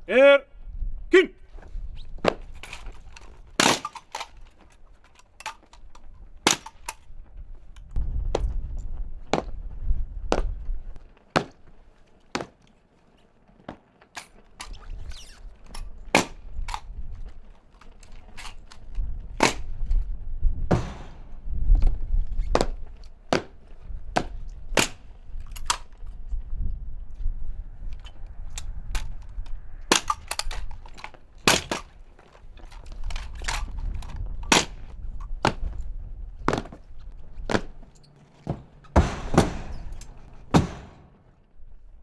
Erkin.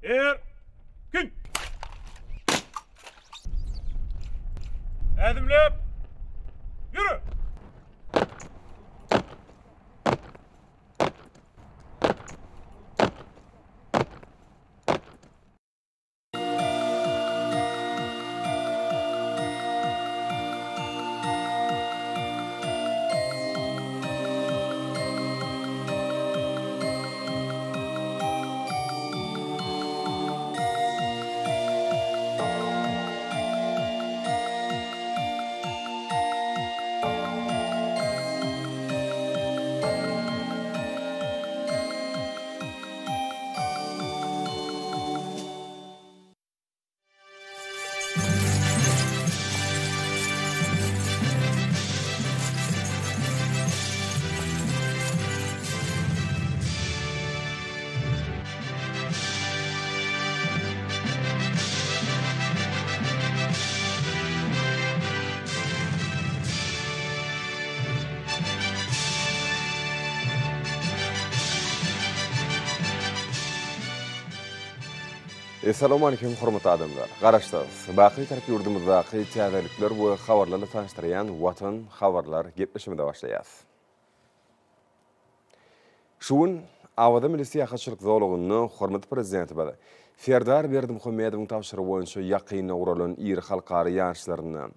Erkin. Adımlap. Yürü. Assalamu alaikum hormatly adamlar. Garaşdağız. Baqy tarap yurdumuzdaky täzelikler we habarlarly tanıştyran Watan habarlar gepleşmede başlaýar. Şuun awada milisi ýahaçylyk zowlugyny hormatly prezidenti bada. Ferdar Berdimuhammedowyň tapşyrygy boýunça ýakyna uralan iri halkary ýaşlaryny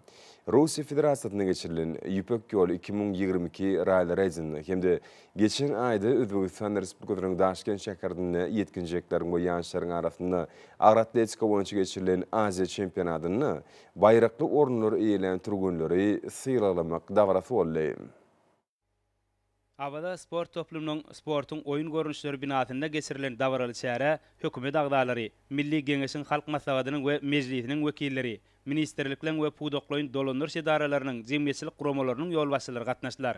Russiya Federatsiýasyna geçirilen Ýüpek ýol 2022 raýly reýsini hemde geçen aýda Özbegistan Respublikasynyň Daşkent şäherinde ýetkinjeklerin we ýaşlaryň arasynda agrar atletika boýunça geçirilen Aziýa çempionatyny baýrakly orunlary eýelen turgunlary syýralamak dawarasy boldy. Awada sport toplumynyň sportyň oýun görnüşleri binasynda geçirilen dawraly çäre hökümet agdalary, Milli Geňeşiň halk maslahatynyň we mejlisiniň wekilleri, ministerlikleň we pudokloýun dolandyryş edaralarynyň jemgyýetçilik guramalarynyň ýolbaşçylary gatnaşdylar.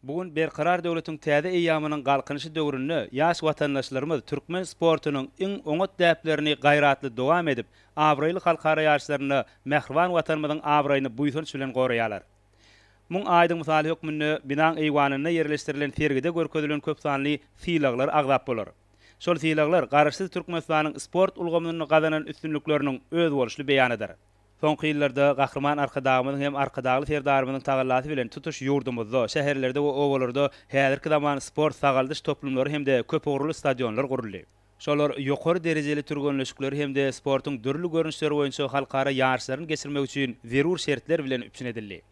Bugun berkarar döwletiň täze eýamynyň galkynyşy döwründe ýaş watandaşlarymyz türkmen sportunyň iň oňat däplerini gaýratly dowam edip, awraýly halkara ýaşlaryny mähriban watanymyzyň awraýyny buýsanyş bilen goraýarlar. Muň aýdyň misaly hökmünde binaň eýwanyna ýerleşdirilen sergide görkezülen köp sanly fiýlaglar agzap bolar. Şol fiýlaglar garaşsyz Türkmenistanyň sport ulgamyny gazanan üstünlikleriniň öz boluşly beýanydyr. Soňky ýyllarda gahrman arkadagymyň hem arkadagly serdarymyň tagallasy bilen tutuş ýurdumyzda, şäherlerde we owalarda häzirki zaman sport sagaldyş toplumlary hemde köp ogurly stadionlar guruldy. Şolar ýokary derejeli türgünleşikleri hemde sportyň dürli görnüşleri boýunça halkara ýarşlaryny geçirmek üçin zerur şertler bilen üpçün edildi.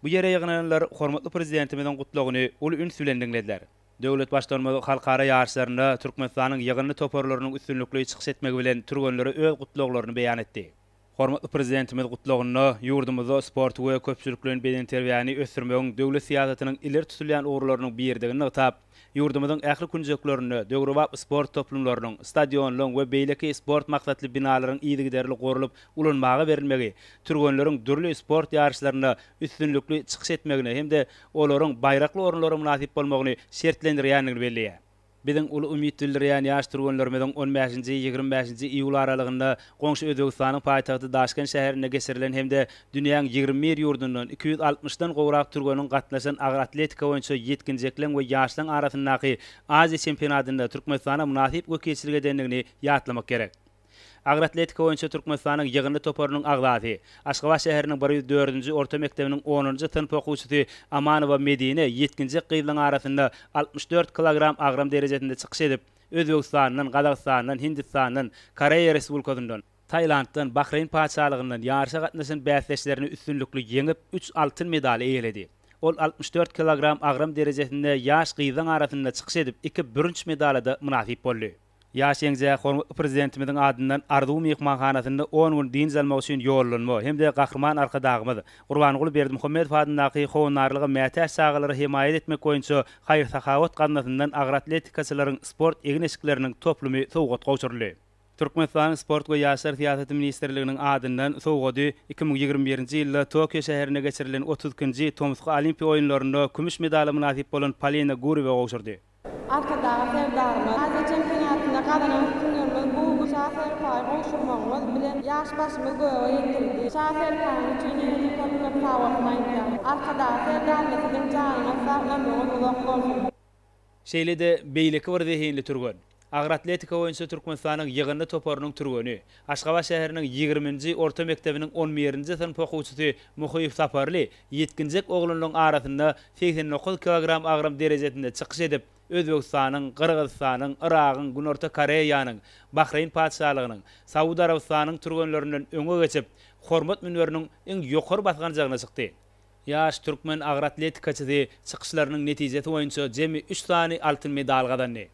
Bu ýere ýygynanlar hormatly prezidentimiziň gutlagyny ul üns bilen diňlediler. Döwlet başdanmagy halkara ýarşlaryna Türkmenistanyň ýygynly toparlarynyň üstünlikli çykyş etmegi bilen türgünleri öz gutlaklaryny beýan etdi. Hormatly prezidentimiz gutlagyny ýurdumyzda sport we köpçüliklerin beden terbiýany ösdürmegiň döwlet siýasatynyň ileri tutulýan ugrularynyň birdigini ýytap, ýurdumyzyň ähli kunjeklerini, döwrewap sport toplumlarynyň, stadionlaryň we beýleki sport maksatly binalaryň ýygyderli gorulyp ulanmagy berilmegi, türgünleriň dürli sport ýarşlaryna üstünlikli çykyş etmegine hemde olaryň baýrakly orunlara munasip bolmagyny şertlendirýändigini belliýär. Biziň uly umyt bildirýän ýaş turganlarymyň 15-nji 25-nji iýul aralygynda goňşy Özbegistanyň paýtagty Daşkent şäherine geçirilen hemde dünýäň 21 ýurdundan 260-dan gowrak turganyň gatnaşan agyr atletika boýunça ýetkinjekleň we ýaşlaryň arasyndaky Aziýa çempionatynda Türkmenistana munasyp wekilçilik edenligini ýatlamak gerek. Agyr atletika boýunça Türkmenistanyň ýygyny toparynyň agdaty, Aşgabat şäheriniň 104-nji orta mektebiniň 10-njy synp okuwçysy Amanowa Medine 7-nji gyýylyň arasynda 64 kilogram agram derejesinde çykyş edip, Özbegistanyň, Gazagstanyň, Hindistanyň, Koreýa Respublikasyndan, Taýlanddan, Bahreyn paçalygyndan ýarşa gatnaşan bäsleşlerini üstünlükli ýeňip 3 altyn medal eýledi. Ol 64 kilogram agram derejesinde ýaş gyýylyň arasynda çykyş edip 2 bürünç medala da munasyp boldy. Ýaşeňze hormatly prezidentimiziň adyndan Arduw mehmanhanasyna 10 gün din zalmak üçin ýollanma hemde gahrman arkadagymyz Gurbanyguly Berdimuhammedow adyndaky howunarlygy mätäç sagalary himayet etmek boýunça haýyr sahawat gannatyndan agyr atletikaçylaryň sport egneşikleriniň toplumy sowgat gowşurly. Türkmenistan Sport we Ýaşlar Siýasaty Ministrliginiň adyndan sowgady 2021-nji ýylda Tokyo şäherine geçirilen 30-njy Tomsk Olimpiýa oýunlarynda kümüş medal munasyp bolan Polina Gurewa gowşurdy. Arkadaşlar sevdarymyz, Aziýa çempionatynda gadanan günlerimiz bu şäher paý gowşurmagymyz bilen ýaş başymyz göwe ýetirdi. Şäher paýy üçin ýygy köpüp sawatmaýdy. Arkadaşlar sevdarymyzyň janyna sağlamlygy uzak bolsun. Şeýlede beýleki bir zehinli turgan. Agyr atletika boýunça Türkmenistanyň ýygyny toparynyň turgany, Aşgabat şäheriniň 20-nji orta mektebiniň 11-nji synp okuwçysy Muhyip Saparly 7-nji oglanyň arasynda 89 kilogram agram derejesinde çykyş edip, Özbegistanyň, Kyrgyzstanyň, Iragyň, Günorta Koreýanyň, Bahreyn paçalygynyň, Saudy Arabistanyň turganlarynyň öňe geçip, hormat münberiniň iň ýokary basganjagyna çykdy. Ýaş türkmen agyr atletikaçysy çykyşlarynyň netijesi boýunça jemi 3 sany altyn medal gadandy.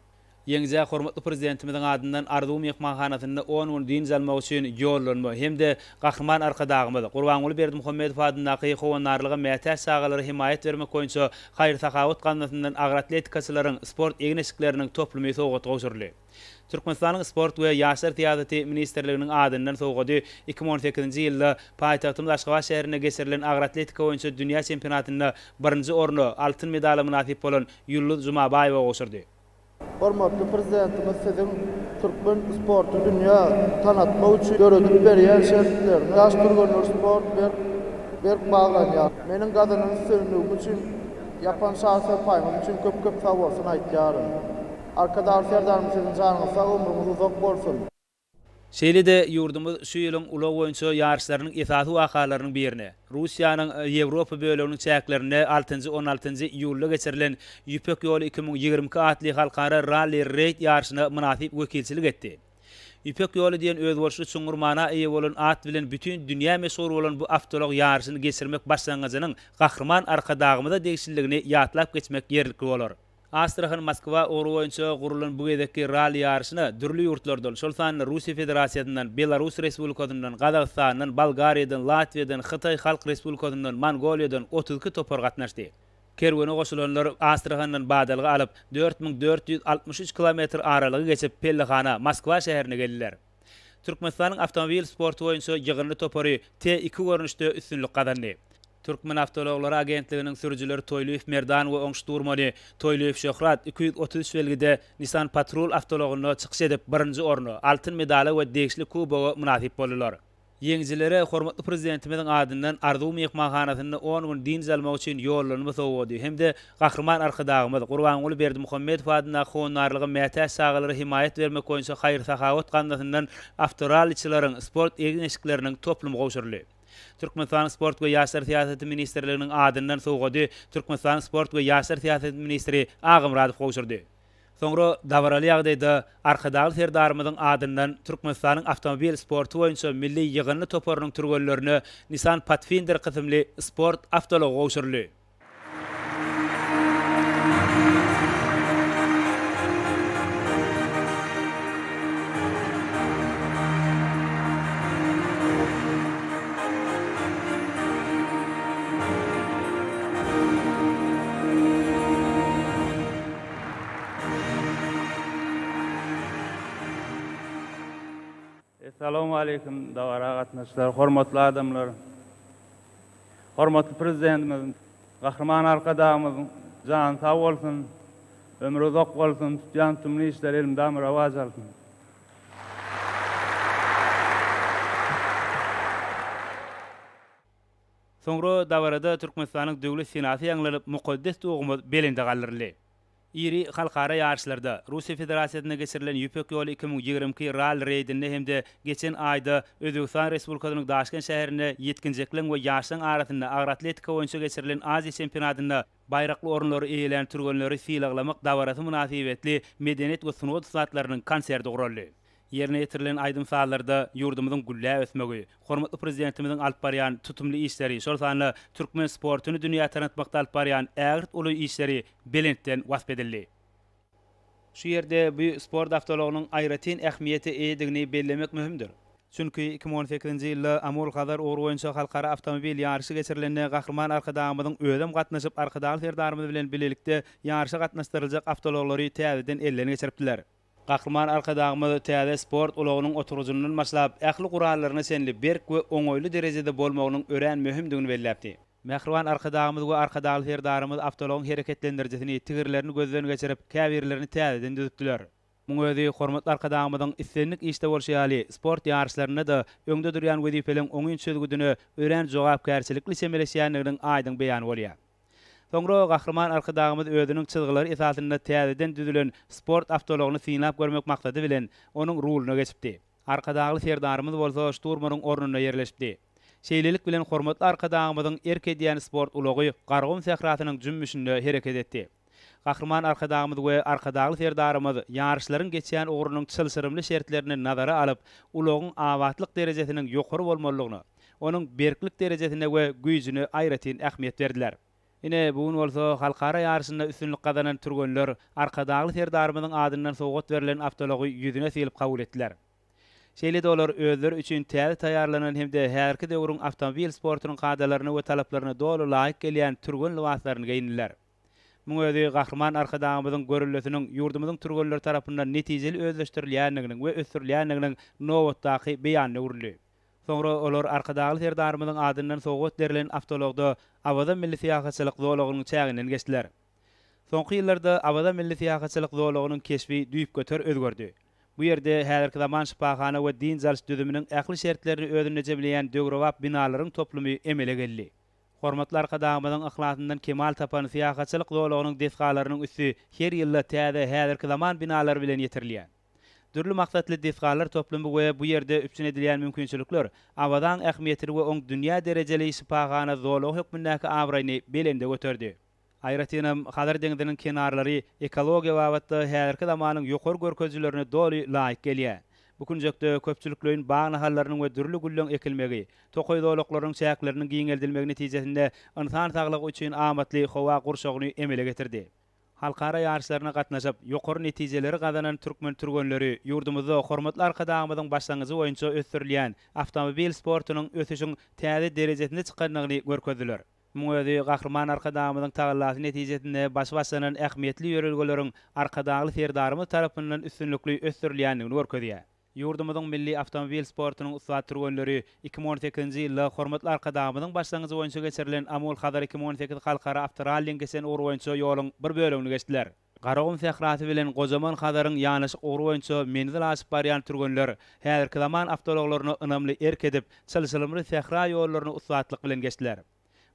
Ýeňje hormatly prezidentimiziň adyndan Arduw mehmanhanasyna 10 gün din zalmak üçin ýollanma hemde gahrman arkadagymyz Gurbanyguly Berdimuhammedow adyndaky howunarlygy mätäç sagalary himayet bermek boýunça haýyr sahawat gannatyndan agyr atletikaçylaryň sport egneşikleriniň toplumy sowgat gowşurly. Türkmenistanyň Sport we Ýaşlar Siýasaty Ministrliginiň adyndan sowgady 2018-nji ýylda paýtagtymyz Aşgabat şäherine geçirilen agyr atletika boýunça dünýä çempionatynda 1-nji orny altyn medala munasyp bolan Ýulduz Jumabaýewa gowşurdy. Hormatly prezidentimiz sizin Türkmen sportu dünya tanatmak üçin görüldüp berýän şertlerini ýaş turganlar sport berip bagan. Meniň gadanyň süýnügi üçin ýapan şahsy paýmam üçin köp sag bolsun aýtýarym. Arkadaşlar sevdarymyzyň janyny sag ömrüňiz uzak bolsun. Şeýlede ýurdumyz şu ýylyň ulag boýunça ýarşlarynyň esasy wakalarynyň birine, Russiýanyň Ýewropa böleginiň çäklerine 6-njy 16-njy iýulda geçirilen Ýüpek ýoly 2022 atly halkara Rally Raid ýarşyna munasyp wekilçilik etdi. Ýüpek ýoly diýen özgörüşli çuňurmana eýe bolan at bilen bütün dünýä meşhur bolan bu awtolog ýarşyny geçirmek başlangyjynyň gahrman arkadagymyza degişildigini ýatlap geçmek ýerlikli bolar. Astrahan Moskva oru boýunça gurulan bu gedeki rally ýarşyna dürli ýurtlardan, şol sany Russiýa Federasiýasyndan, Belarus Respublikasyndan, Gazagstandan, Bolgariýadan, Latviýadan, Hytaý Halk Respublikasyndan, Mongoliýadan 32 topar gatnaşdy. Kerwene goşulanlar Astrahandan badalga alyp 4463 kilometr aralygy geçip Pellehana, Moskva şäherine geldiler. Türkmenistanyň awtomobil sportu boýunça ýygyny topary T2 görnüşde üstünlük gadandy. Türkmen Avtologlary Agentliginiň sürüjileri Toýluýew Merdan we Oňşturmany, Toýluýew Şöhrat 233 belgide Nissan Patrol awtologyna çykyş edip 1-nji orny, altyn medala we degişli kuboga munasyp boldylar. Ýeňjilere hormatly prezidentimiziň adyndan Arduw mehmanhanasyna 10 gün din zalmak üçin ýollanma sowgady hemde gahrman arkadagymyz Gurbanyguly Berdimuhammedow adyndaky howunarlygy mätäç sagalary himayet bermek boýunça haýyr sahawat gannatyndan awtoralyçylaryň sport egneşikleriniň toplumy gowşurly. Türkmenistan Sport we Ýaşlar Siýasaty Ministrliginiň adyndan sowgady Türkmenistan Sport we Ýaşlar Siýasaty Ministri Agam Radow gowşurdy. Soňra dawraly ýagdaýda arkadagy serdarymyzyň adyndan Türkmenistanyň awtomobil sportu boýunça milli ýygyny toparynyň turganlaryny Nissan Pathfinder kysymly sport awtology gowşurly. Assalamu alaykum dawara gatnaşlar, hormatly adamlar. Hormatly prezidentimiz, gahrman arkadagymyz jan sag bolsun. ömrü uzak bolsun, jan tümlü işler elimde amir avaz alsın. Soňra dabarada Türkmenistanyň döwlet senati ýanglanyp mukaddes dogmy belinde galdyrly. İri halkara yarışlarda Rusiya Federasiýasyna geçirilen Ýüpek ýoly 2022 Ral reýdinde hemde geçen aýda Özbegistan Respublikasynyň Daşkent şäherine ýetkinjekliň we ýaşlaryň arasynda agr atletika boýunça geçirilen Aziýa çempionatyna baýrakly orunlary eýelen türgenleri fiýlaglamak dabarasy münasibetli medeniýet we sunugat satlarynyň konserdi guruldy. Yerine getirilen aýdym saatlarda ýurdumyzyň güllä ösmegi, hormatly prezidentimiziň alyp barýan tutumly işleri, şol sany türkmen sportuny dünýä tanıtmakda alyp barýan ägirt uly işleri belentden wasp edildi. Şu ýerde bu sport haftalygynyň aýratyn ähmiýeti eýdigini bellemek möhümdir. Çünki 2018-nji ýylda Amol Kadar Ogur boýunça halkara awtomobil ýarşy geçirilende gahrman arkadagymyzyň ödem gatnaşyp arkadagy serdarymyz bilen birlikde ýarşa gatnaşdyryljak awtologary täzeden ellerine geçiripdiler. Gahrman arkadagymyz täze sport ulagynyň oturucundan başlap ähli gurallaryna senli berk we oňoýly derejede bolmagynyň ören möhümdigini belläpdi. Mährwan arkadagymyz we arkadagy serdarymyz awtologyň hereketlendirjisini, tigirlerini gözden geçirip, käbirlerini täzeden düzüpdiler. Muň özi hormatly arkadagymyzyň islenlik işde bolşy ýaly sport ýarşlaryna da öňde durýan wezipeleň oňun çözgüdüni ören jogapkärçilikli semeleşýänliginiň aýdyň beýany bolýar. Soňra gahrman arkadagymyz özüniň çyzgylary esasynda täzeden düzülen sport awtologyny synap görmek maksady bilen onuň ruluny geçipdi. Arkadagy serdarymyz bolsa şturmanyň ornuna ýerleşdi. Şeýlelik bilen hormatly arkadagymyzyň erkediýän sport ulagy Gargum sährasynyň jümmüşinde hereket etdi. Gahrman arkadagymyz we arkadagy serdarymyz ýarşlaryň geçýän ogrunyň çylşyrymly şertlerini nazara alyp, ulagyň awatlyk derejesiniň ýokary bolmalygyny, onuň berklik derejesine we güýjüne aýratyn ähmiýet berdiler. Ine bugun bolsa halkara ýarşynda üstünlik gazanan türgenler arkadagy serdarymyzyň adyndan sogat berilen awtology ýüzüne silip kabul etdiler. Şeýle de olar özleri üçin täze taýýarlanan hemde härki döwrüň awtomobil sportunyň gadalaryny we talaplaryny dolu laýyk gelýän türgen libaslaryny giyindiler. Muň özi gahrman arkadagymyzyň görülmesiniň ýurdumyzyň türgenleri tarapyndan netijeli özleşdirilýänliginiň we ösdürilýänliginiň nowatdaky beýanyny uruly. Soňra olar arkadagy serdarymyzyň adyndan sogat berilen awtologda Awada milli siýasatçylyk zolagynyň çäginden geçdiler. Soňky ýyllarda Awada milli siýasatçylyk zolagynyň keşfi düýüp götür özgördi. Bu ýerde häzirki zaman şypahana we din jalş düzüminiň ähli şertlerini özüne jebleýän döwrewap binalaryň toplumy emele geldi. Hormatly arkadagymyzyň ahlakyndan kemal tapan siýasatçylyk zolagynyň desgalarynyň üstü her ýylda täze häzirki zaman binalary bilen ýetirilýär. Dürli maksatly desgalar toplumy we bu ýerde üpçün edilýän mümkinçilikler awadan ähmiýetli we oň dünýä derejeli şypahana zolagy hökmündäki awraýny belende göterdi. Aýratynam Hadar deňiziniň kenarlary ekologiýa wagtda häzirki zamanyň ýokary görkezjilerini doly laýyk gelýär. Bu kunjakda köpçüliklerin bagna hallarynyň we dürli güllüň ekilmegi, tokoý zolaklaryň çäkleriniň giňeldilmegi netijesinde insan saglygy üçin amatly howa gurşagyny emele getirdi. Halkara ýarşlaryna gatnaşyp ýokary netijeleri gazanan türkmen türgenleri ýurdumyzda hormatly arkadagymyzyň başlangyjy boýunça ösdürilýän awtomobil sportunyň ösüşiň täze derejesine çykanlygyny görkezdiler. Muň özi gahrman arkadagymyzyň tagalasy netijesinde baş-başlanan ähmiýetli ýörelgeleriň arkadagy serdarymyz tarapyndan üstünlikli ösdürilýänligini görkezýär. Ýurdumyzyň milli awtomobil sportunyň ustat türgenleri 2018-nji ýylda hormatly arkadagymyzyň başlangyjy boýunça geçirilen Amol Kadar 2018 halkara awtorallyň geçen ugru boýunça ýoluň bir bölümini geçdiler. Garagum sährasy bilen Gojaman Kadaryň ýanyşyk ugru boýunça menzil aşyp barýan türgenler häzirki zaman awtologlaryny ynamly erk edip, çylşyrymly sähra ýollaryny ustatlyk bilen geçdiler.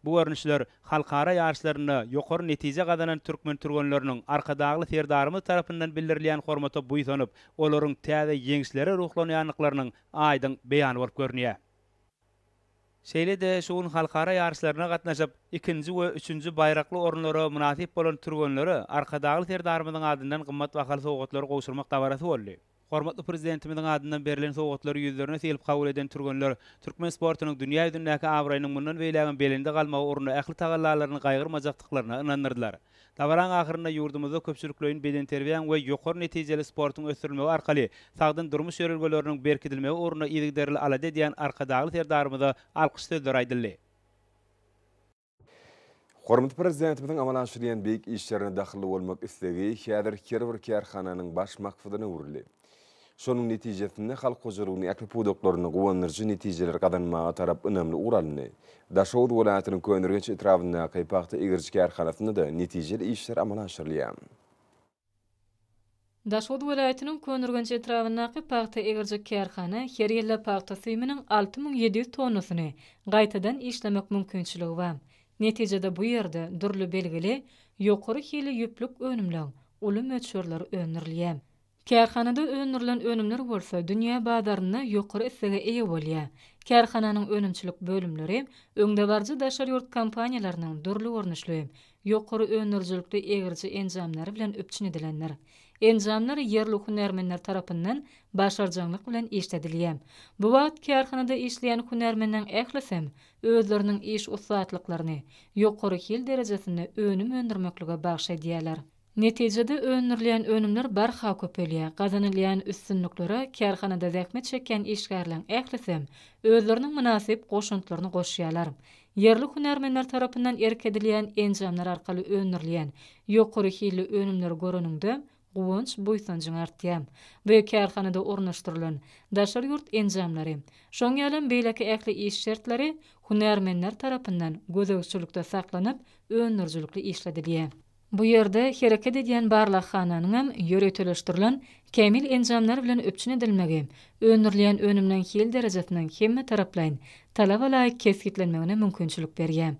Bu görnüşler halkara ýarşlaryna ýokary netije gazanan türkmen türgenleriniň arkadagy serdarymyz tarapyndan bildirilýän hormata buýsanyp, olaryň täze ýeňişleri ruhlanýanlyklarynyň aýdyň beýany bolup görnýär. Şeýle de şuň halkara ýarşlaryna gatnaşyp, 2-nji we 3-nji baýrakly orunlara munasip bolan türgenleri arkadagy serdarymyzyň adyndan gymmat bahal sogatlary gowşurmak dabarasy boldy. Hormatly prezidentimiziň adyndan berilen sogatlar ýüzlerine silip kabul eden türgenler türkmen sportunyň dünýä ýüzündäki awraýynyň mundan beýlegen belinde galmagy uruny ähli tagallalaryny gaýgyrmajakdyklaryna inanyrdylar. Dabaran ahyrynda ýurdumyzda köpçüliklerin beden terbiýen we ýokary netijeli sportuň ösdürilmegi arkaly sagdyn durmuş ýörelgeleriniň berkidilmegi uruny ýigderli alady diýen arkadagy serdarymyza alkyş sözler aýdyldy. Hormatly prezidentimiziň amal aşyrýan beýik işlerine dahil bolmak istegi häzir her bir kärhananyň baş maksadyna uruly. Şonuň netijesinde halk hojalygyny äkli pudoklaryny gowandyrjy netijeler gadanmaga tarap önemli uralny. Daşowut welaýatynyň Könürgenç etrafynda Kaýpakda egirji kärhanasyna da netijeli işler amal aşyrylýar. Daşod welaýatynyň Könürgenç etrafyndaky paxta egirjek kärhana her ýyly paxta süýminiň 6700 tonnasyny gaýtadan işlemek mümkinçiligi bar. Netijede bu ýerde durly belgili ýokary hili ýüplük önümler, uly möçürler öňürilýär. Kärhanada öňürilen önümler bolsa dünýä bazaryna ýokary issege eýe bolýar. Kärhananyň önümçilik bölümleri öňde barjy daşary ýurt kompaniýalarynyň durly görnüşli, ýokary öňürjilikli egirji enjamlary bilen öpçünedilenler. Enjamlar yerli hunermenler tarapyndan başarjanlyk bilen işledilýär. Bu wagt kärhanada işleýän hunermenniň ählisem özleriniň iş usatlyklaryny ýokary hil derejesinde önüm öndürmeklige bagşa edýärler. Netijede öňürilýän önümler barha köpelýär. Gazanylýan üstünliklere kärhanada zähmet çeken işgärleň ählisem özleriniň münasip goşuntlaryny goşýarlar. Yerli hunermenler tarapyndan erkedilýän enjamlar arkaly öňürilýän ýokary hilli önümler görünüňde Guwunç buýsanjyň artýar. Bu kärhanada ornaşdyrylan daşary ýurt enjamlary, şoň ýalan beýleki ähli iş şertleri hunermenler tarapyndan gözegçilikde saklanyp öňürjilikli işledilýär. Bu ýerde hereket edýän barlak hananyň ýöreteleşdirilen kämil enjamlar bilen öpçün edilmegi, öňürilýän önümden hil derejesiniň hemme taraplaýyn talab alaýyk kesgitlenmegine mümkinçilik berýär.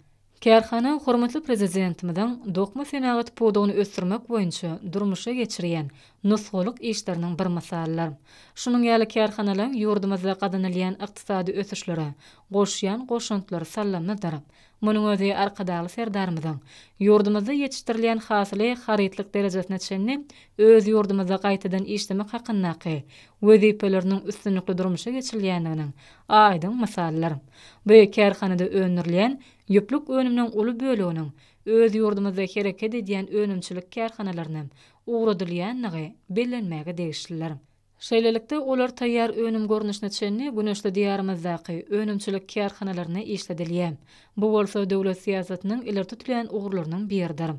Kärhana hormatly prezidentimiň dokma senagat podugyny ösdürmek boýunça durmuşa geçirýän nusgalyk işleriniň bir masallar. Şunuň ýaly kärhanalar ýurdumyzda gadanylýan ykdysady ösüşlere goşýan goşuntlary sallamnadyr. Munyň özi arkadaly serdarymyň ýurdumyzda ýetişdirilýän hasyly harytlyk derejesine çenni öz ýurdumyzda gaýtadan işlemek hakyndaky wezipeleriniň üstünlikli durmuşa geçirilýändiginiň aýdyň masallar. Bu kärhanada öňürilýän ýüplük önümden uly bölüginiň öz ýurdumyzda hereket edýän önümçilik kärhanalarynyň uğradylýanlygy bellenmäge degişdiler. Şeýlelikde olar taýýar önüm görnüşine çenni güneşli diýarymyzdaky önümçilik kärhanalaryna işledilýär. Bu bolsa döwlet siýasatynyň ileri tutulýan uğurlarynyň biridir.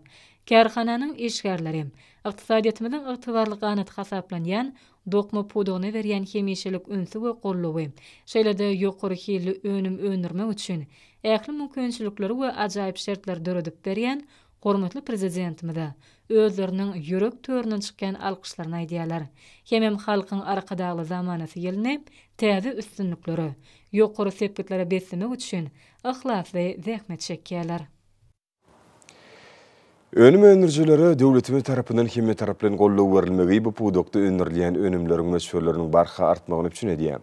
Kärhananyň işgärleri ykdysadyýetimiziň ygtybarly ganaty hasaplanýan dokma podugyny berýän hemişelik ünsü we gollawy. Şeýlede ýokary hilli önüm öňürmek üçin ähli mümkinçilikleri we ajaýyp şertler döredip berýän hormatly prezidentimize özleriniň ýürek töründen çykkan alkyşlaryny aýdýarlar. Hemem halkyň arkadaly zamanasy ýeline täze üstünlikleri, ýokary sepketlere beslemek üçin ihlas we zähmet çekýärler. Önüm öňürjileri döwletimiz tarapyndan hemme taraplan gollaw berilmegi bu podukda öňürilýän önümleriň möçürleriniň barha artmagyny üçin edýär.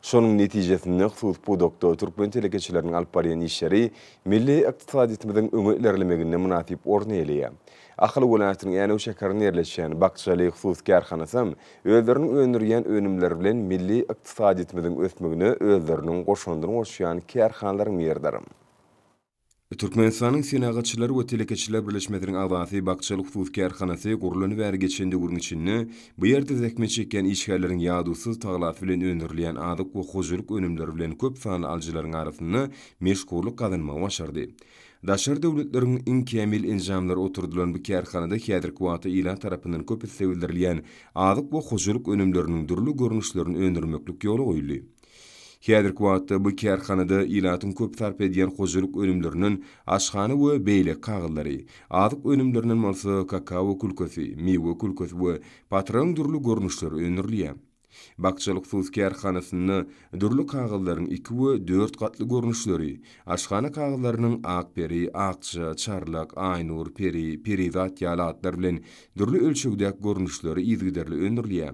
Şonuň netijesinde husus podukda Türkmen telekeçileriniň alyp barýan işleri milli ykdysadyýetimiziň öňe ilerlemegine munasip orny elýär. Ahly welaýatynyň ýa-ni şekerini ýerleşýän Bakçaly husus kärhanasy özleriniň öňürýän önümleri bilen milli ykdysadyýetimiziň ösmegine özleriniň goşundyryny goşýan kärhanalaryň ýerdir. Türkmenistanyň senagatçylar we telekeçiler birleşmesiniň agzasy Bakçaly husus kärhanasy gurulany bäri geçende gurun içinde bu ýerde zähmet çeken işgärleriň ýadusyz taglafy bilen öňürilýän adyk we hojulyk önümleri bilen köp sanly aljylaryň arasynda meşgullyk kazanmagy başardy. Daşary döwletleriň iň kämil enjamlary oturdulan bu kärhanada häzirki wagtda ýylan tarapyndan köp sevildirilýän adyk we hojulyk önümleriniň durly görnüşlerini öňürmeklik ýoly goýuldy. Häzirki wagtda bu kärhanada ýylatyň köp sarp edýän hojulyk önümleriniň aşhany we beýlek kagylary, adyk önümleriniň bolsa kakao kulkösi, miwe kulkösi we patron durly görnüşleri öňürilýär. Bakçalyk husus kärhanasyny durly kagyldaryň 2 we 4 gatly görnüşleri, aşhana kagyllarynyň akperi, akça, çarlak, aynur, peri, perizat ýalatlar bilen durly ölçegdäki görnüşleri ýygyderli öňürilýär.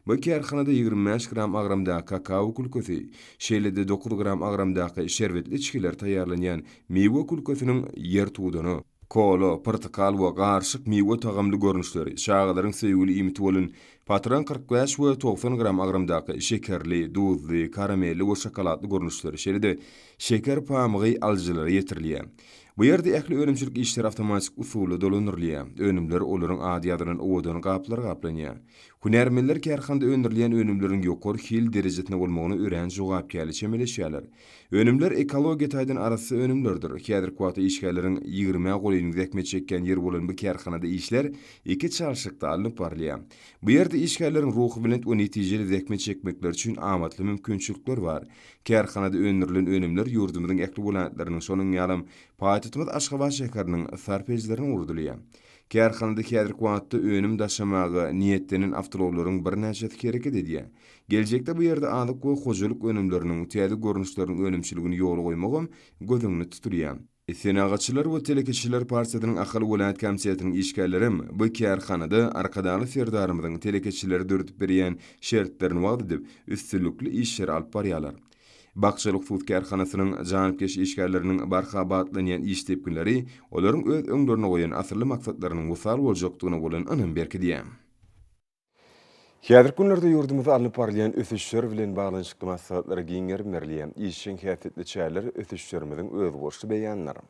Bu kärhanada 25 gram agramda kakao kulkösi, şeýlede 9 gram agramdaky şerbetli içkiler taýýarlanýan miwe kulkösiniň ýer tuğdany, kolo, portakal we garşyk miwe tagamly görnüşleri, şagalaryň seýgili imiti bolan patron 45 we 90 gram agramdaky şekerli, duzly, karamelli we şokoladly görnüşleri, şeýlede şeker pamygy aljylary ýetirilýär. Bu ýerde ähli önümçilik işleri awtomatik usuly dolanyrlýar. Önümler olaryň adiýadynyň owadan gaplary gaplanýar. Hunermenler kärhanada öňürilýän önümleriň ýokary hil derejesinde bolmagyny ören jogapkärli çemeleşýärler. Önümler ekologiýa taýdan arasy önümlerdir. Häzirki wagtda işgärleriň 20 golyny zähmet çekken ýer bolan bu kärhanada işler iki çalşykda alınıp barlýar. Bu ýerde işgärleriň ruhy bilen we netijeli zähmet çekmekler üçin amatly mümkinçilikler bar. Kärhanada öňürilen önümler ýurdumyzyň ähli bolanlarynyň şonuň ýalym paýtatymyz Aşgabat şäheriniň sarpejlerini urdulýar. Kärhanada häzirki wagtda önüm daşamagy niýetlenen awtologlaryň bir näçesi kereket edýär. Geljekde bu ýerde alyk we hojalyk önümleriniň täze görnüşleriň önümçiligini ýoly goýmagam gözüňni tuturýar. Senagaçylar we telekeçiler partiýasynyň Akyl Welaýat Komissiyasiniň işgärlerim bu kärhanada arkadaly ferdarymyzyň telekeçileri döretip berýän şertlerini wagt edip üstünlükli işler alyp barýarlar. Bakçylyk Fut kärhanasynyň janybkeş işgärleriniň barhabatlanýan iş tepkinleri olaryň öz öňlerine goýan asyrly maksatlarynyň wusal boljakdygyna bolan önem berkidýär. Häzirki günlerde ýurdumyzda alınıp barýan ösüşler bilen baglanşykly maslahatlary giňer merliýän işiň häsiýetli çäler ösüşlerimiziň öz bolşy beýanlary.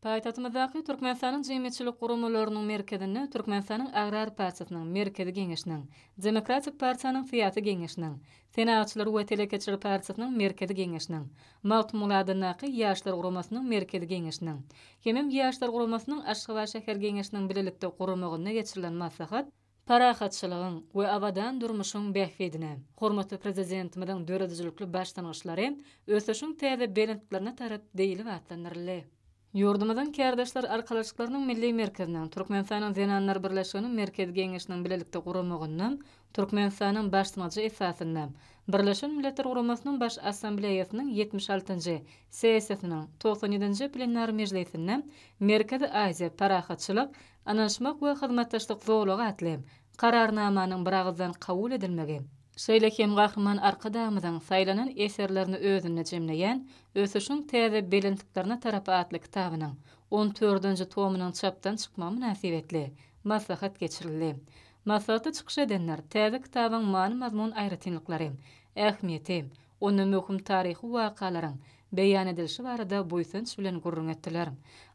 Paýtatymyzdaky Türkmenistanyň jemgyýetçilik gurumlarynyň merkezinde Türkmenistanyň Agrar Partiýasynyň merkezi geňeşiniň, Demokratik Partiýanyň syýasy geňeşiniň, Senagatçylar we Telekeçiler Partiýasynyň merkezi geňeşiniň, Maltumuladynaky ýaşlar gurumasynyň merkezi geňeşiniň, hemem ýaşlar gurumasynyň Aşgabat şäher geňeşiniň bilelikde gurumygyna geçirilen maslahat parahatçylygyň we awadan durmuşyň bähfedine, hormatly prezidentimiziň döredijlikli başlangyçlary ösüşiň täze belentlerini tarap deýilip atlanyrly. Ýurdumyzyň kärdeşler arkalaşyklarynyň milli merkezinden Türkmenistanyň Zenanlar Birleşiginiň merkezi geňeşiniň bilelikde gurumygynyň Türkmenistanyň başlangyçy esasyndan Birleşen Milletler Guramasynyň baş assambleýasynyň 76-njy sessiýasynyň 97-nji plenar mejlisinden Merkezi Aziýa parahatçylyk, anlaşmak we hyzmatdaşlyk zowlagy atly kararnamanyň bir agzdan kabul edilmegi. Şeýlekem gahryman arkadamyzyň saýlanan eserlerini özüne jemleýän ösüşiň täze belentliklerine tarapy atly kitabynyň 14-nji tomynyň çapdan çykma münasibetli maslahat geçirildi. Maslahatda çykyş edenler täze kitabyň many mazmun aýratynlyklary, ähmiýeti, onuň möhüm taryhy wakalaryň beýan edilişi barada boýsunç bilen gurrun etdiler.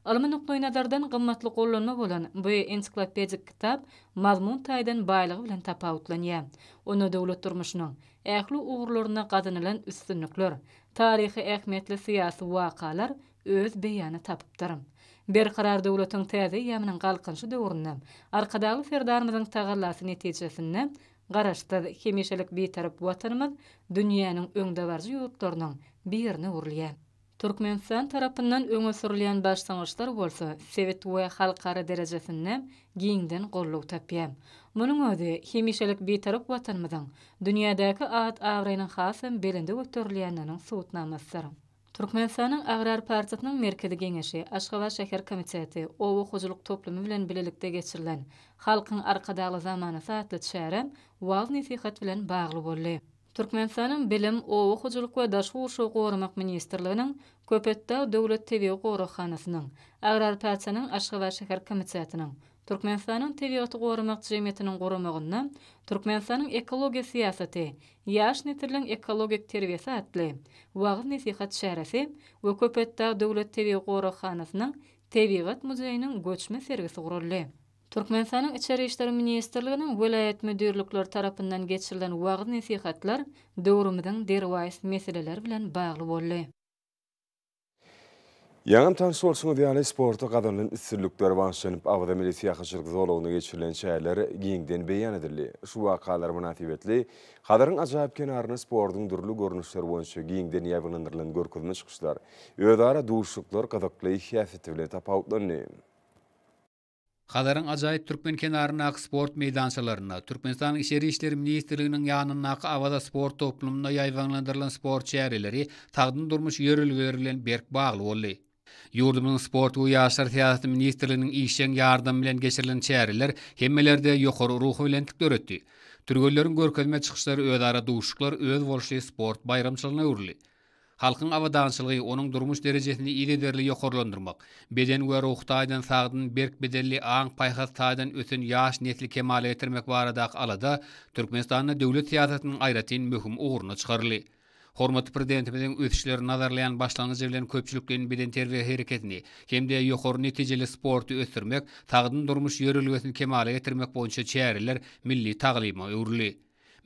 Almy nukdaý nazardan gymmatly gollanma bolan bu ensiklopedik kitap mazmun taýdan baýlygy bilen tapawutlanýar. Onu döwlet durmuşynyň ähli ugurlaryna gazanylan üstünlikler, taryhy ähmiýetli syýasy wakalar öz beýany tapypdyr. Berkarar döwletiň täze ýamynyň galkynşy döwründen arkadaly ferdarymyzyň tagallasy netijesinde garaşda hemişelik betarap watanymyz dünýäniň öňde barjy ýurtlarynyň birine urilýär. Türkmenistan tarapyndan öňe sürilýän başlangyçlar bolsa, sewet we halkara derejesinde giňden gollaw tapýar. Munyň özi hemişelik betarap watanymyzyň dünýädäki at awraýynyň hasam belinde göterilýäniniň suwutnamasy. Türkmenistanyň Agrar Partiýasynyň merkezi geňeşi Aşgabat şäher komiteti owu hojalyk toplumy bilen bilelikde geçirilen halkyň arkadaly zamany saatly çärem waz nesihat bilen bagly boldy. Türkmenistanyň bilim, owu hojalyk we daşky urşugy goramak ministrliginiň Köpetdäw döwlet tebigat gorahanasynyň, Agrar Partiýasynyň Aşgabat şäher komitetining, Türkmenistanyň tebigaty goramak jemgyýetiniň goramagyndan Türkmenistanyň ekologiýa syýasaty, ýaş netirliň ekologik terbiýesi atly wagt nesihat şäresi we Köpetdäw döwlet tebigat gorahanasynyň tebigat muzeýiniň göçme sergisi guruldy. Türkmenistanyň İçeri işleri ministrliginiň welaýat müdürlükleri tarapyndan geçirilen wagt nesihatlar döwrümizden derwäs meseleler bilen bagly boldy. Ýaňam tanış bolşyňyz ýaly sporta gazanylan üstünlikler başlanyp awada milli syýahatçylyk zowlagyna geçirilen şäherler giňden beýan edildi. Şu wakalar münasibetli hadaryň ajaýyp kenaryny sportyň durly görnüşleri boýunça giňden ýabylandyrylan görkezme çykyşlar, özara duşluklar gazakly häsiýeti bilen tapawutlandy. Hadaryň ajaýyp türkmen kenarynaky sport meýdançalaryna, Türkmenistanyň İçeri işleri ministrliginiň ýanynaky awada sport toplumyna ýaýwanlandyrylan sport şäherleri tagdyn durmuş ýörelgileri bilen berk bagly boldy. Ýurdumyň sport we ýaşlar syýasaty ministrliginiň işiň ýardamy bilen geçirilen şäherler hemmelerde ýokary ruhy bilen töretdi. Türgelleriň görkezme çykyşlary özara duşluklar öz bolşy sport bayramçylygyna urildi. Halkyň awadançylygy onuň durmuş derejesini ýerli ýokarlandyrmak, beden we ruh taýdan sagdyn berk bedelli aň paýhas taýdan ösen ýaş nesli kemale getirmek baradaky alada Türkmenistanyň döwlet syýasatynyň aýratyn möhüm uguruny çykarly. Hormatly prezidentimiziň ösüşlerini nazarlayan başlangyjy bilen köpçülikliň beden terbiýe hereketini hemde ýokary netijeli sporty ösürmek, tagdyn durmuş ýörelgesini kemale getirmek boýunça çäherler milli taglyma öwrüli.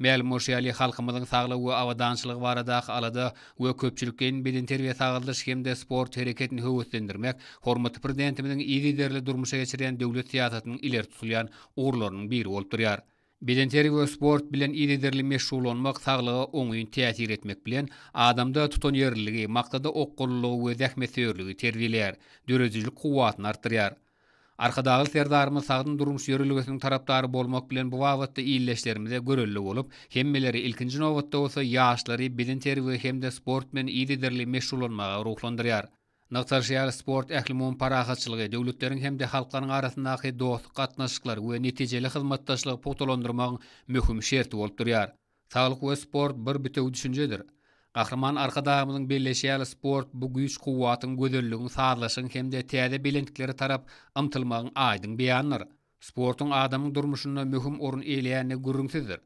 Ma'lum şeýle halkymyzyň saglygy we awadançylygy baradaky alada we köpçülikliň beden terbiýe saglyş hemde sport hereketini höwetlendirmek, hormatly prezidentimiziň ýa-da durmuşa geçirýän döwlet syýasatynyň ileri tutulýan uğurlarynyň biri bolup durýar. Beden terbiýe we sport bilen ýa-da meşgullanmak saglyga oňuýyn täsir etmek bilen adamda tutan ýerligi, maktada okgullygy we zähmet söýürligi terbiýelär, dörejilik kuwatyny artdyrýar. Arkadagy serdarymyz sagdyn durmuş ýörelgesiniň tarapdary bolmak bilen bu wagtda illeşlerimize görelli bolup, hemmeleri ilkinji nowatda bolsa ýaşlary bilen terbiýe hemde sport men ýygyderli meşgul bolmaga ruhlandyrýar. Naqtaşyal sport ählimon parahatçylygy döwletleriň hemde halklaryň arasyndaky dostluk gatnaşyklary we netijeli hyzmatdaşlygy pogtalandyrmagyň möhüm şerti bolup durýar. Saglyk we sport bir bitew düşünjedir. Gahrman arkadağımızın belleşýäl sport bu güýç kuwatyň gözelligini sağlaşyň hemde täze bilendikleri tarap ymtylmagyň aýdyň beýanyr. Sportun adamyň durmuşynda möhüm orun eýleýänine gürrüňsizdir.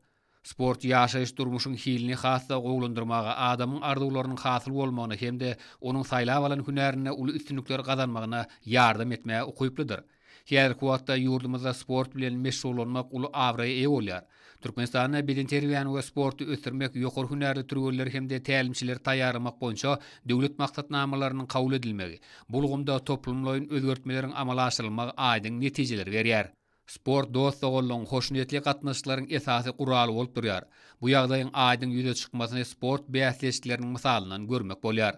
Sport ýaşaýyş durmuşyň hilini hassa gowlandyrmaga, adamyň arzuwlarynyň hasyl bolmagyna hemde onuň saýlap alan hünärine uly üstünlikler gazanmagyna ýardam etmäge ukyplydyr. Her kuwatda ýurdumyzda sport bilen meşgul bolmak uly awraýa eýe bolýar. Türkmenistanda bilen terbiýany we sporty ösdürmek, ýokary hünärli türgüller hemde tälimçiler taýýarlamak boýunça döwlet maksatnamalarynyň kabul edilmegi, bulgumda toplumlaryň özgertmeleriň amala aşyrylmagy aýdyň netijeler berýär. Sport dostlugyň hoşnýetli gatnaşyklaryň esasy guraly bolup durýar. Bu ýagdaýyň aýdyň ýüze çykmasyny sport bäsleşikleriniň mysalyndan görmek bolýar.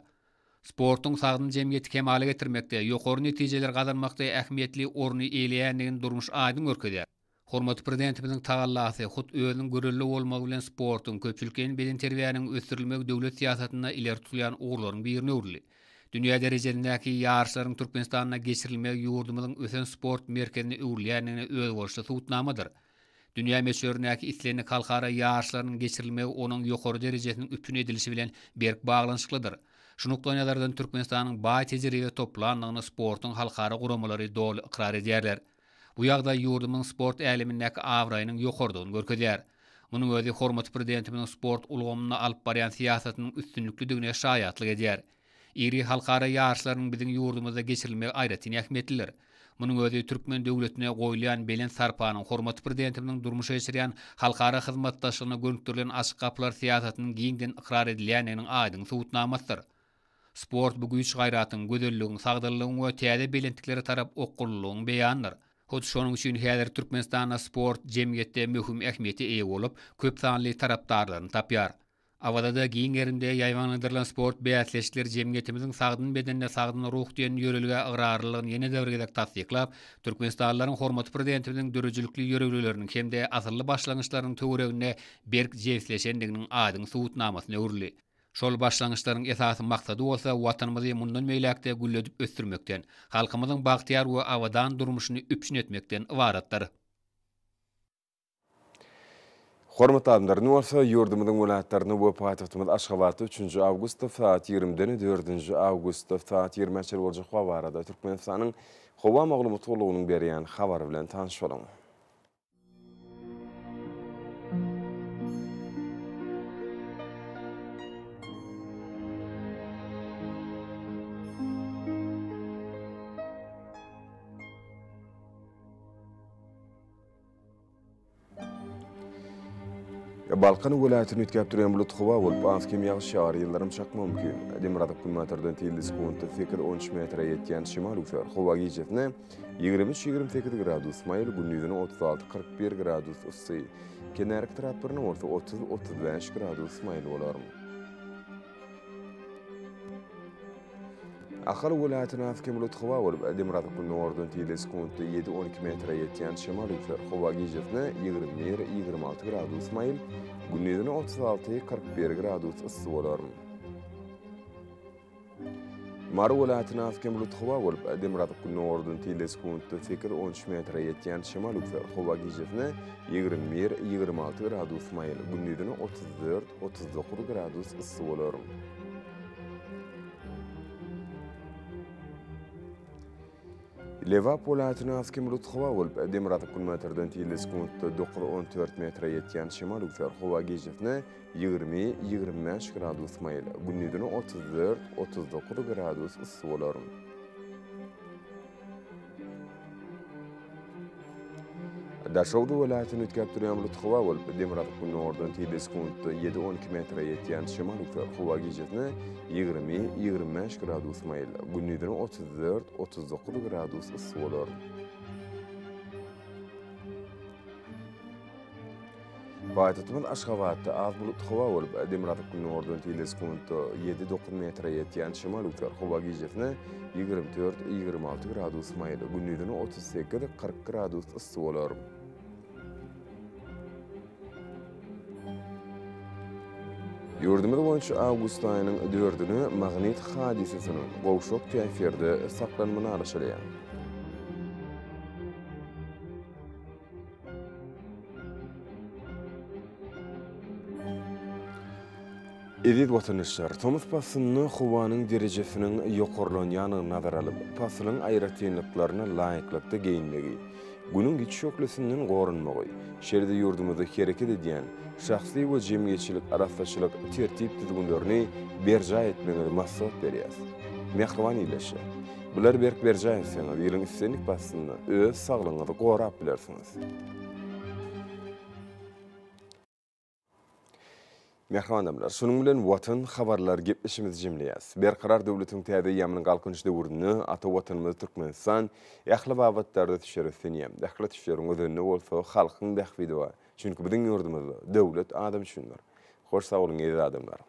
Sportun sagdyn jemgyýeti kemale getirmekde, ýokary netijeler gazanmakda ähmiýetli orny eýleýändigini durmuş aýdyň görkezýär. Hormatly prezidentimizin tagallasy hut özüniň görelli bolmagy bilen sportun köpçülkiň bilen terbiýanyň ösdürilmegi döwlet siýasatyna ileri tutulýan uğurlaryň birine urly. Dünýä derejesindäki ýarşlaryň Türkmenistana geçirilmegi ýurdumyzyň ösen sport merkezine öwrülýänine öz bolşy tutnamadyr. Dünýä meşhurynäki islenik halkara ýarşlaryň geçirilmegi onuň ýokary derejesiniň üpün edilişi bilen berk baglanşyklydyr. Şunukdan ýadardan Türkmenistanyň baý tejribe toplanmagyny sportun halkara guramalary doly ikrar edýärler. Bu ýagda ýurdumyň sport älimindäki awraýynyň ýokardygyny görkezýär. Munyň özi hormatly prezidentimiň sport ulgamyna alyp barýan siýasatynyň üstünlikligine şaýatlyk edýär. Iri halkara ýarşlaryň biziň ýurdumyzda geçirilmegi aýratyn ähmiýetlidir. Munyň özi türkmen döwletine goýulan belen sarpanyň hormatly prezidentimiň durmuşa geçirýän halkara hyzmatdaşlygyna görüntülen açyk kaplar siýasatynyň giňden ikrar edilýändiginiň aýdyň subutnamasydyr. Sport bu güýç gaýratyň, gözelligiň, sagdallygyň we täze bilendikleri tarap okullygyň beýanyr. Hut şonuň üçin häzir Türkmenistanda sport jemgyýetde möhüm ähmiýeti eýe bolup, köp sanly tarapdarlaryny tapýar. Awada giň ýerinde ýaýwanlandyrylan sport bäsleşikleri jemgyýetimiziň sagdyn bedenine sagdyn ruh diýen ýörelge agrarlygyny ýene däwrgedek tasdiklap, Türkmenistanyň hormatly prezidentimiziň dörejlikli ýörelgeleriniň hemde asyrly başlangyçlarynyň töweregine berk jewsleşendiginiň aýdyň subutnamasyny öwrüli. Şol başlangyçlaryň esasy maksady bolsa watanymyzy mundan meýlekde gülledip ösdürmekden, halkymyzyň bagtyar we awadan durmuşyny üpçün etmekden ibaratdyr. Hormatly adamlar, bolsa ýurdumyzyň welaýatlaryny we paýtagtymyz Aşgabatda 3-nji awgustda saat 20-den 4-nji awgustda saat 20-nji boljak habarda Türkmenistanyň howa maglumatlygynyň berýän habary bilen tanyş bolan. Balkan welaýatyny ütkäp durýan bulut howa bolup, askem ýagyş ýagar ýyllarym çakma mümkin. Demirada kilometrden tildis kuntu fikir 13 metre ýetýän şimal ufer. Howa gijetine 23-28 gradus, maýly gündüzüne 36-41 gradus ysy. Kenerik taraplaryna bolsa 30-35 gradus maýly bolar. Ahal welaýatyna askem bulut howa bolup, Demirada kunordun tildis kuntu 7-12 metre ýetýän şimal ufer. Howa gijetine 21-26 gradus maýly gündüzüne 36-41 gradus ysy bolar. Mar welaýatyna askem bulut howa bolup, Demirada kunordun tildis kuntu fikir 13 metre ýetýän şimal ufer. Howa gijetine 21-26 gradus maýly gündüzüne 34-39 gradus ysy bolar. Levap welaýatyna askem bulut howa bolup, Demirada kilometrden tildis kuntu 14 metre ýetýän şimal ufer. Howa gijetine 20-25 gradus maýly gündüzüne 34-39 gradus ysy bolar. Daşowda welaýatyny ütkäp durýan bulut howa bolup, Demirada kunordun tildis kuntu 7-12 metre ýetýän şimal ufer. Howa gijetine 20-25 gradus maýly gündüzüne 34-39 gradus ysy bolar. Baytatımız Aşgabatda az bulut hava olup, Demiratık günün ordun teleskuntu 7-9 metre yetiyen şimal utar hava giyecefine 24-26 gradus maylı, günnüdünü 38-40 gradus ısı olur. Yurdumuz boyunca Ağustos ayının 4-ünü magnit hadisesinin qowşok täsirde saklanmana alışılayan. Edid vatandaşlar, Thomas Pass'ın Huvanın derejesinin yokorlanyanı nazar alıp, Pass'ın ayratiyenliklarına layıklıkta geyinmegi, günün güç şoklesinden qorunmagy, şeride yurdumuzda hareket ediyen, şahsi ve cemiyetçilik arastaşılık tertip tüzgünlerini berja etmeleri maksat berýär. Mehriban ileşe. Bular berja etseňiz, ýylyň istenlik basyny öz saglygyňyzy gorap bilersiňiz. Mehribanlar, şunun bilen watan habarlar gepleşimiz jemleýäs. Berkarar döwletiň täze ýamynyň galkynç döwrüni ata watanymyz Türkmenistan ähli babatlarda tüşeretdiňem. Ähli tüşeriň özüne bolsa halkyň dähwidi bar. Çünki biziň ýurdumyzda döwlet adam üçindir. Hoş sag bolun ýa adamlar.